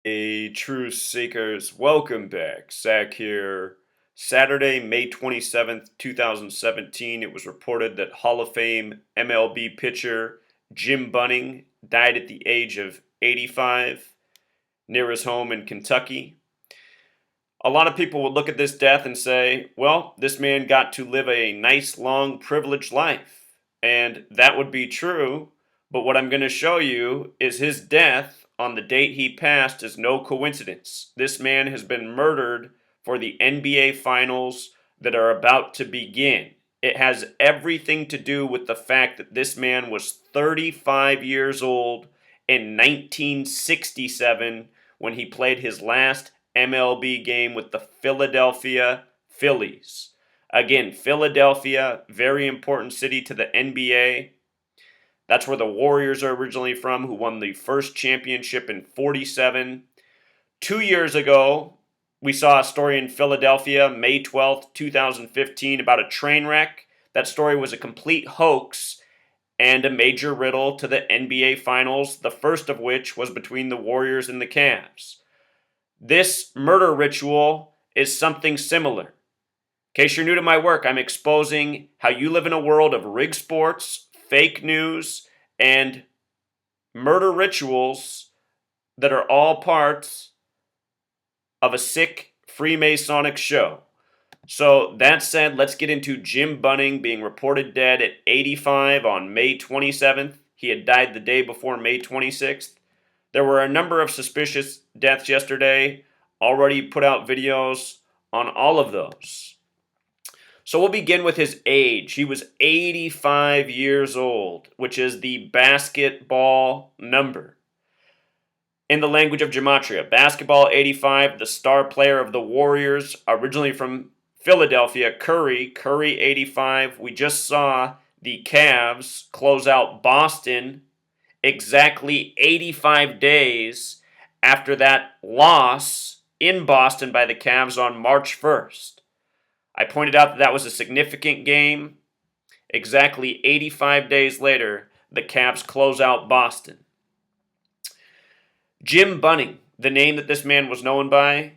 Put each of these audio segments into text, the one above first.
Truth Seekers, welcome back. Zach here. Saturday, May 27th, 2017, it was reported that Hall of Fame MLB pitcher Jim Bunning died at the age of 85 near his home in Kentucky. A lot of people would look at this death and say, well, this man got to live a nice, long, privileged life. And that would be true, but what I'm going to show you is his death on the date he passed is no coincidence. This man has been murdered for the NBA Finals that are about to begin. It has everything to do with the fact that this man was 35 years old in 1967 when he played his last MLB game with the Philadelphia Phillies. Again, Philadelphia, very important city to the NBA. That's where the Warriors are originally from, who won the first championship in 47. 2 years ago, we saw a story in Philadelphia, May 12th, 2015, about a train wreck. That story was a complete hoax and a major riddle to the NBA Finals, the first of which was between the Warriors and the Cavs. This murder ritual is something similar. In case you're new to my work, I'm exposing how you live in a world of rigged sports, fake news, and murder rituals that are all parts of a sick Freemasonic show. So that said, let's get into Jim Bunning being reported dead at 85 on May 27th. He had died the day before May 26th. There were a number of suspicious deaths yesterday. Already put out videos on all of those. So we'll begin with his age. He was 85 years old, which is the basketball number. In the language of gematria, basketball 85, the star player of the Warriors, originally from Philadelphia, Curry 85. We just saw the Cavs close out Boston exactly 85 days after that loss in Boston by the Cavs on March 1st. I pointed out that that was a significant game. Exactly 85 days later, the Cavs close out Boston. Jim Bunning, the name that this man was known by,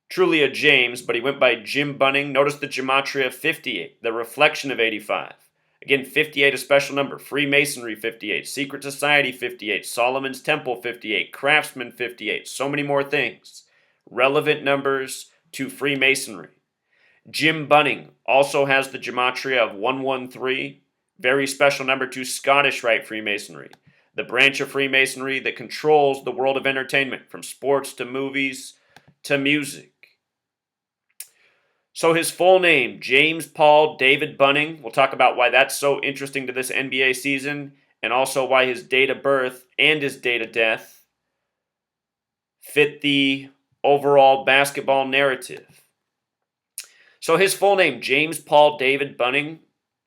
truly a James, but he went by Jim Bunning. Notice the gematria of 58, the reflection of 85. Again, 58, a special number. Freemasonry, 58. Secret Society, 58. Solomon's Temple, 58. Craftsman, 58. So many more things. Relevant numbers to Freemasonry. Jim Bunning also has the gematria of 113. Very special number to Scottish Rite Freemasonry. The branch of Freemasonry that controls the world of entertainment, from sports to movies to music. So his full name, James Paul David Bunning. We'll talk about why that's so interesting to this NBA season, and also why his date of birth and his date of death fit the overall basketball narrative. So his full name, James Paul David Bunning.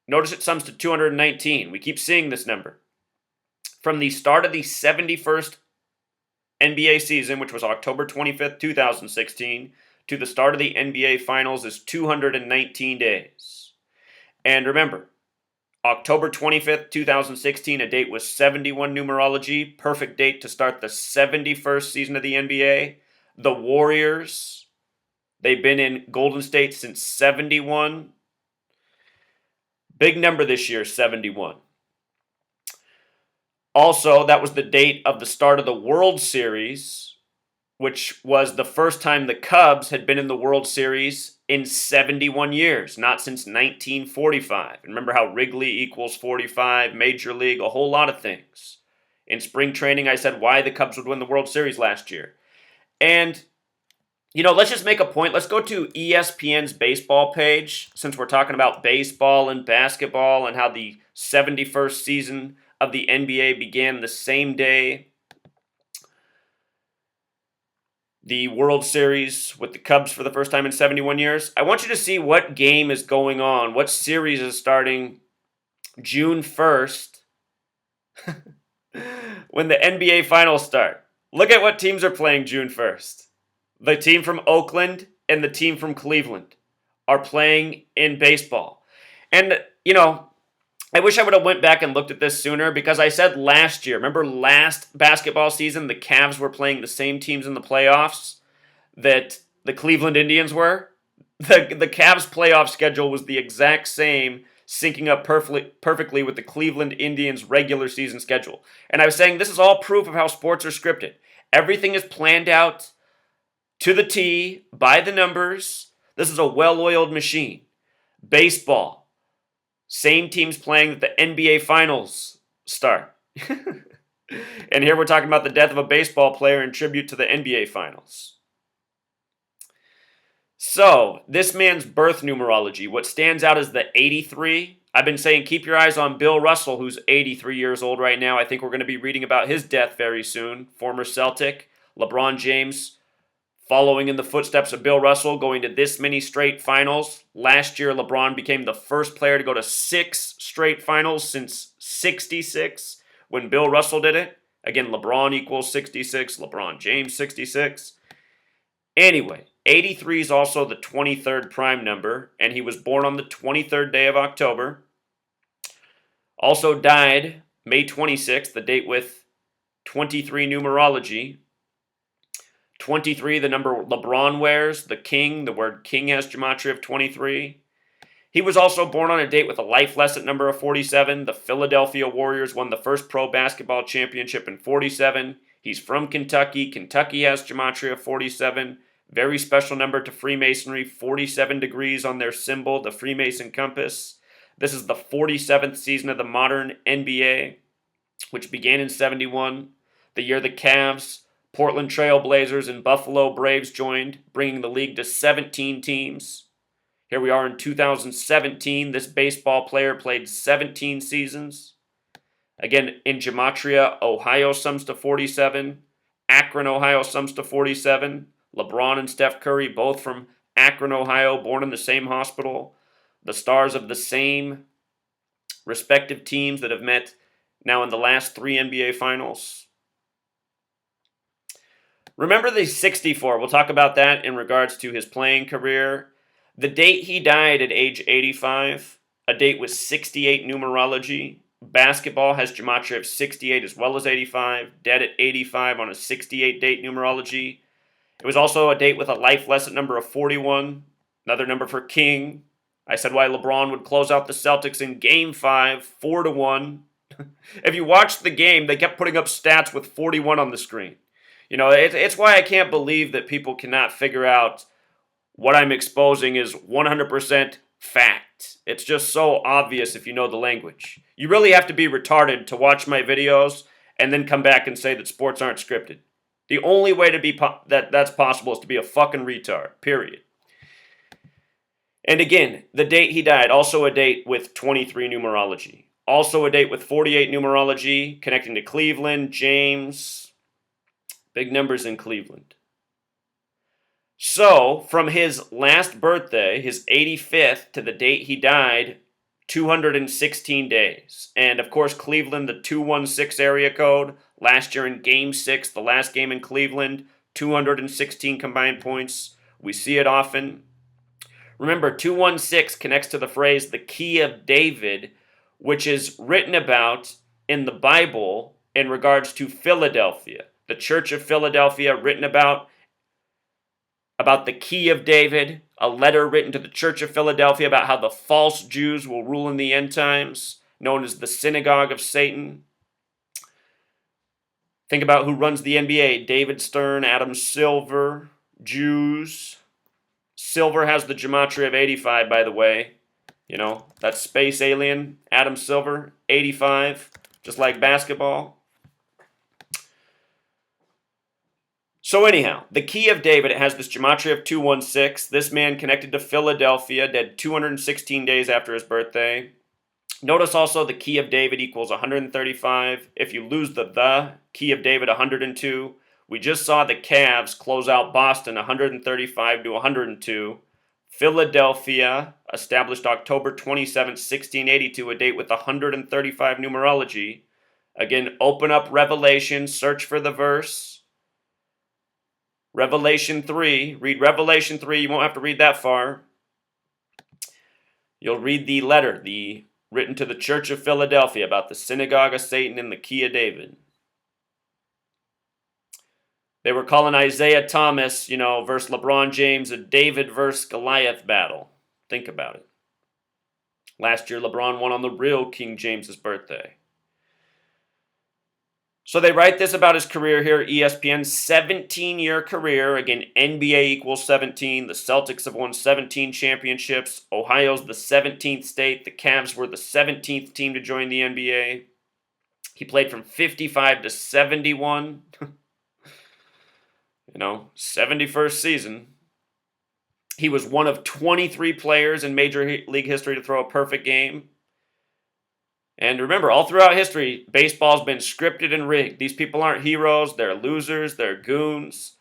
Notice it sums to 219. We keep seeing this number. From the start of the 71st NBA season, which was October 25th, 2016, to the start of the NBA Finals is 219 days. And remember, October 25th, 2016, a date with 71 numerology, perfect date to start the 71st season of the NBA. The Warriors, they've been in Golden State since 71. Big number this year, 71. Also, that was the date of the start of the World Series, which was the first time the Cubs had been in the World Series in 71 years, not since 1945. Remember how Wrigley equals 45, Major League, a whole lot of things. In spring training, I said why the Cubs would win the World Series last year. And, let's just make a point. Let's go to ESPN's baseball page, since we're talking about baseball and basketball and how the 71st season of the NBA began the same day the World Series with the Cubs for the first time in 71 years. I want you to see what game is going on, what series is starting June 1st when the NBA Finals start. Look at what teams are playing June 1st. The team from Oakland and the team from Cleveland are playing in baseball. And, I wish I would have went back and looked at this sooner because I said last year, remember last basketball season, the Cavs were playing the same teams in the playoffs that the Cleveland Indians were? The Cavs playoff schedule was the exact same, syncing up perfectly with the Cleveland Indians regular season schedule. And I was saying this is all proof of how sports are scripted. Everything is planned out to the T, by the numbers. This is a well-oiled machine. Baseball, same teams playing that the NBA Finals start. And here we're talking about the death of a baseball player in tribute to the NBA Finals. So, this man's birth numerology, what stands out is the 83. I've been saying keep your eyes on Bill Russell, who's 83 years old right now. I think we're going to be reading about his death very soon. Former Celtic. LeBron James, following in the footsteps of Bill Russell, going to this many straight finals. Last year, LeBron became the first player to go to 6 straight finals since 66, when Bill Russell did it. Again, LeBron equals 66, LeBron James 66. Anyway, 83 is also the 23rd prime number, and he was born on the 23rd day of October. Also died May 26th, the date with 23 numerology. 23, the number LeBron wears, the king, the word king has gematria of 23. He was also born on a date with a life lesson number of 47. The Philadelphia Warriors won the first pro basketball championship in 47. He's from Kentucky. Kentucky has gematria of 47. Very special number to Freemasonry, 47 degrees on their symbol, the Freemason compass. This is the 47th season of the modern NBA, which began in 71, the year the Cavs, Portland Trail Blazers, and Buffalo Braves joined, bringing the league to 17 teams. Here we are in 2017. This baseball player played 17 seasons. Again, in gematria, Ohio sums to 47. Akron, Ohio sums to 47. LeBron and Steph Curry, both from Akron, Ohio, born in the same hospital. The stars of the same respective teams that have met now in the last 3 NBA finals. Remember the 64. We'll talk about that in regards to his playing career. The date he died at age 85, a date with 68 numerology. Basketball has gematria of 68 as well as 85. Dead at 85 on a 68 date numerology. It was also a date with a life lesson number of 41, another number for king. I said why LeBron would close out the Celtics in Game 5, 4-1. If you watched the game, they kept putting up stats with 41 on the screen. You know, it's why I can't believe that people cannot figure out what I'm exposing is 100% fact. It's just so obvious if you know the language. You really have to be retarded to watch my videos and then come back and say that sports aren't scripted. The only way to be that's possible is to be a fucking retard, period. And again, the date he died, also a date with 23 numerology. Also a date with 48 numerology, connecting to Cleveland, James. Big numbers in Cleveland. So, from his last birthday, his 85th, to the date he died, 216 days. And of course, Cleveland, the 216 area code. Last year in Game 6, the last game in Cleveland, 216 combined points. We see it often. Remember, 216 connects to the phrase, the key of David, which is written about in the Bible in regards to Philadelphia. The Church of Philadelphia, written about the key of David, a letter written to the Church of Philadelphia about how the false Jews will rule in the end times, known as the synagogue of Satan. Think about who runs the NBA. David Stern, Adam Silver, Jews. Silver has the gematria of 85, by the way. You know, that's space alien. Adam Silver, 85, just like basketball. So anyhow, the key of David, it has this gematria of 216. This man connected to Philadelphia, dead 216 days after his birthday. Notice also the key of David equals 135. If you lose the key of David, 102. We just saw the Cavs close out Boston 135 to 102. Philadelphia, established October 27, 1682, a date with 135 numerology. Again, open up Revelation, search for the verse. Revelation 3. Read Revelation 3. You won't have to read that far. You'll read the letter, the written to the Church of Philadelphia about the synagogue of Satan and the key of David. They were calling Isaiah Thomas, versus LeBron James, a David versus Goliath battle. Think about it. Last year, LeBron won on the real King James's birthday. So they write this about his career here, ESPN, 17-year career. Again, NBA equals 17. The Celtics have won 17 championships. Ohio's the 17th state. The Cavs were the 17th team to join the NBA. He played from 55 to 71. 71st season. He was one of 23 players in Major League history to throw a perfect game. And remember, all throughout history, baseball's been scripted and rigged. These people aren't heroes. They're losers. They're goons.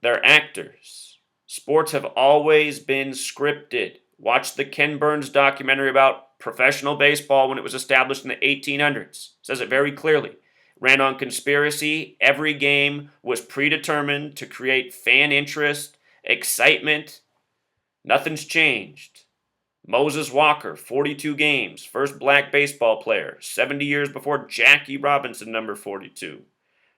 They're actors. Sports have always been scripted. Watch the Ken Burns documentary about professional baseball when it was established in the 1800s. It says it very clearly. Ran on conspiracy. Every game was predetermined to create fan interest, excitement. Nothing's changed. Moses Walker, 42 games, first black baseball player, 70 years before Jackie Robinson, number 42.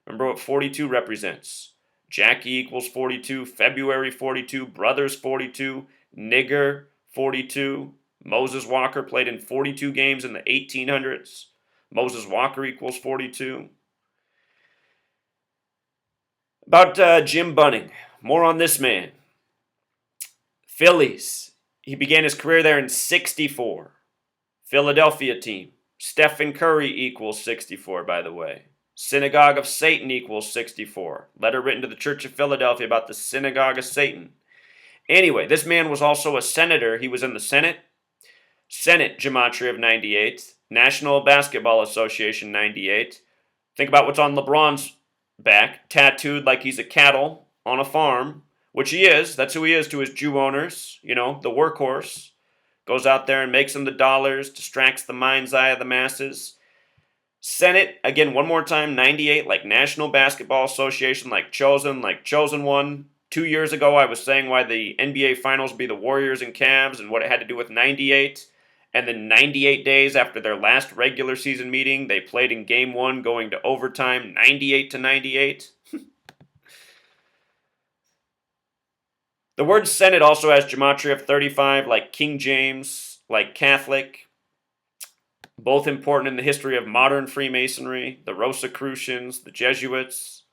Remember what 42 represents. Jackie equals 42, February 42, Brothers 42, Nigger 42. Moses Walker played in 42 games in the 1800s. Moses Walker equals 42. About Jim Bunning. More on this man. Phillies. He began his career there in 64. Philadelphia team. Stephen Curry equals 64, by the way. Synagogue of Satan equals 64. Letter written to the Church of Philadelphia about the Synagogue of Satan. Anyway, this man was also a senator. He was in the Senate. Senate gematria of 98. National Basketball Association 98. Think about what's on LeBron's back. Tattooed like he's a cattle on a farm. Which he is. That's who he is to his Jew owners. The workhorse. Goes out there and makes them the dollars. Distracts the mind's eye of the masses. Senate, again, one more time, 98, like National Basketball Association, like Chosen won. 2 years ago, I was saying why the NBA Finals would be the Warriors and Cavs and what it had to do with 98. And then 98 days after their last regular season meeting, they played in Game 1 going to overtime, 98 to 98. The word Senate also has gematria of 35, like King James, like Catholic. Both important in the history of modern Freemasonry, the Rosicrucians, the Jesuits.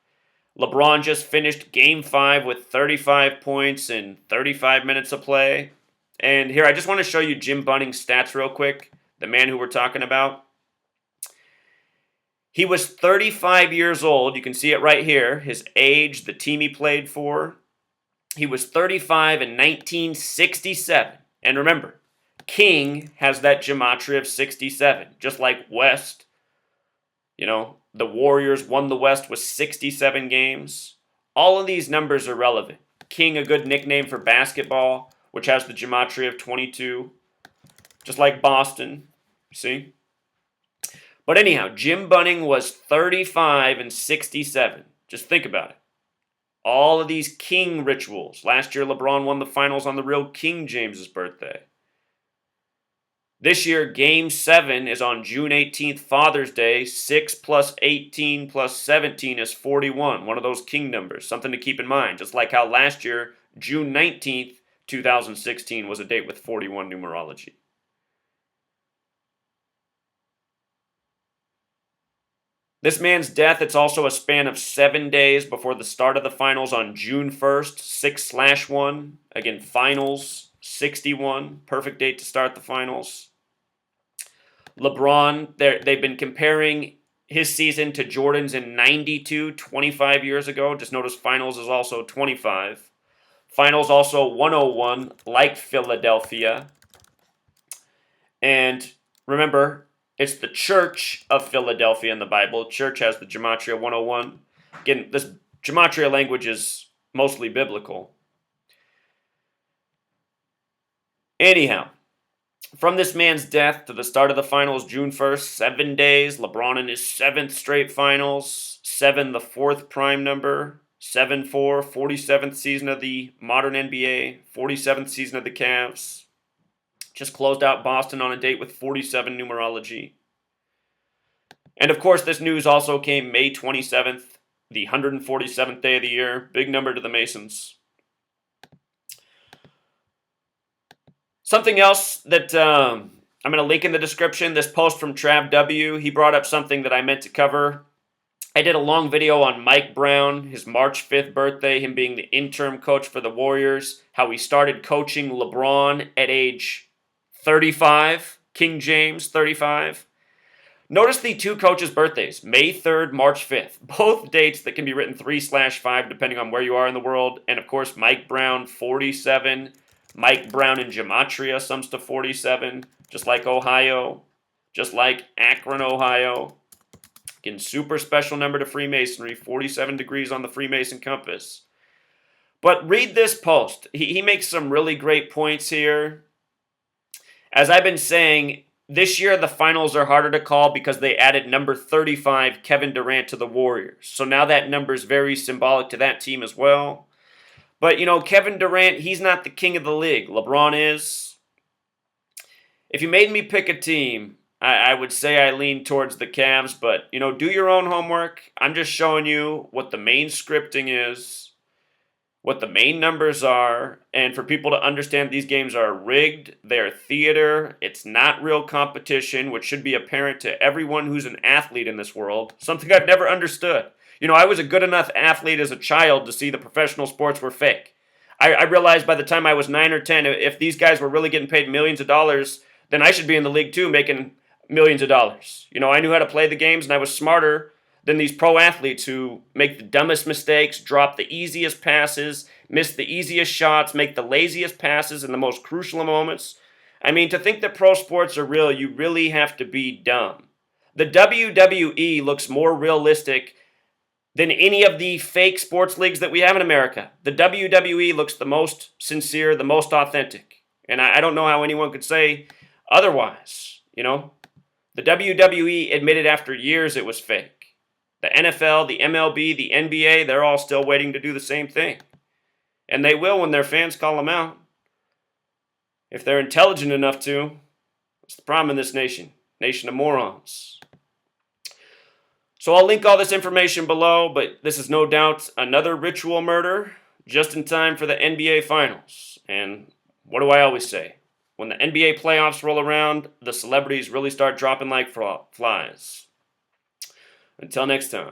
LeBron just finished Game 5 with 35 points in 35 minutes of play. And here, I just want to show you Jim Bunning's stats real quick, the man who we're talking about. He was 35 years old. You can see it right here, his age, the team he played for. He was 35 in 1967. And remember, King has that gematria of 67. Just like West, the Warriors won the West with 67 games. All of these numbers are relevant. King, a good nickname for basketball, which has the gematria of 22. Just like Boston, see? But anyhow, Jim Bunning was 35 and 67. Just think about it. All of these king rituals. Last year, LeBron won the finals on the real King James's birthday. This year, Game 7 is on June 18th, Father's Day. 6 plus 18 plus 17 is 41. One of those king numbers. Something to keep in mind. Just like how last year, June 19th, 2016 was a date with 41 numerology. This man's death, it's also a span of 7 days before the start of the finals on June 1st, 6/1. Again, finals, 61. Perfect date to start the finals. LeBron, they've been comparing his season to Jordan's in 92, 25 years ago. Just notice finals is also 25. Finals also 101, like Philadelphia. And remember, it's the Church of Philadelphia in the Bible. Church has the gematria 101. Again, this gematria language is mostly biblical. Anyhow, from this man's death to the start of the finals, June 1st, 7 days. LeBron in his 7th straight finals. 7, the 4th prime number. 7-4, 47th season of the modern NBA. 47th season of the Cavs. Just closed out Boston on a date with 47 numerology. And of course, this news also came May 27th, the 147th day of the year. Big number to the Masons. Something else that I'm going to link in the description, this post from Trav W. He brought up something that I meant to cover. I did a long video on Mike Brown, his March 5th birthday, him being the interim coach for the Warriors, how he started coaching LeBron at age 35, King James 35. Notice the two coaches' birthdays, May 3rd, March 5th. Both dates that can be written 3/5 depending on where you are in the world. And of course, Mike Brown, 47. Mike Brown in Gematria sums to 47, just like Ohio, just like Akron, Ohio. Again, super special number to Freemasonry, 47 degrees on the Freemason compass. But read this post. He makes some really great points here. As I've been saying, this year the finals are harder to call because they added number 35, Kevin Durant, to the Warriors. So now that number is very symbolic to that team as well. But, you know, Kevin Durant, he's not the king of the league. LeBron is. If you made me pick a team, I would say I lean towards the Cavs, but, you know, do your own homework. I'm just showing you what the main scripting is, what the main numbers are, and for people to understand these games are rigged, they're theater, it's not real competition, which should be apparent to everyone who's an athlete in this world, something I've never understood. You know, I was a good enough athlete as a child to see the professional sports were fake. I realized by the time I was 9 or 10, if these guys were really getting paid millions of dollars, then I should be in the league too, making millions of dollars. You know, I knew how to play the games, and I was smarter than these pro athletes who make the dumbest mistakes, drop the easiest passes, miss the easiest shots, make the laziest passes in the most crucial moments. I mean, to think that pro sports are real, you really have to be dumb. The WWE looks more realistic than any of the fake sports leagues that we have in America. The WWE looks the most sincere, the most authentic. And I don't know how anyone could say otherwise, you know. The WWE admitted after years it was fake. The NFL, the MLB, the NBA, they're all still waiting to do the same thing. And they will when their fans call them out. If they're intelligent enough to. What's the problem in this nation? Nation of morons. So I'll link all this information below, but this is no doubt another ritual murder just in time for the NBA Finals. And what do I always say? When the NBA playoffs roll around, the celebrities really start dropping like flies. Until next time.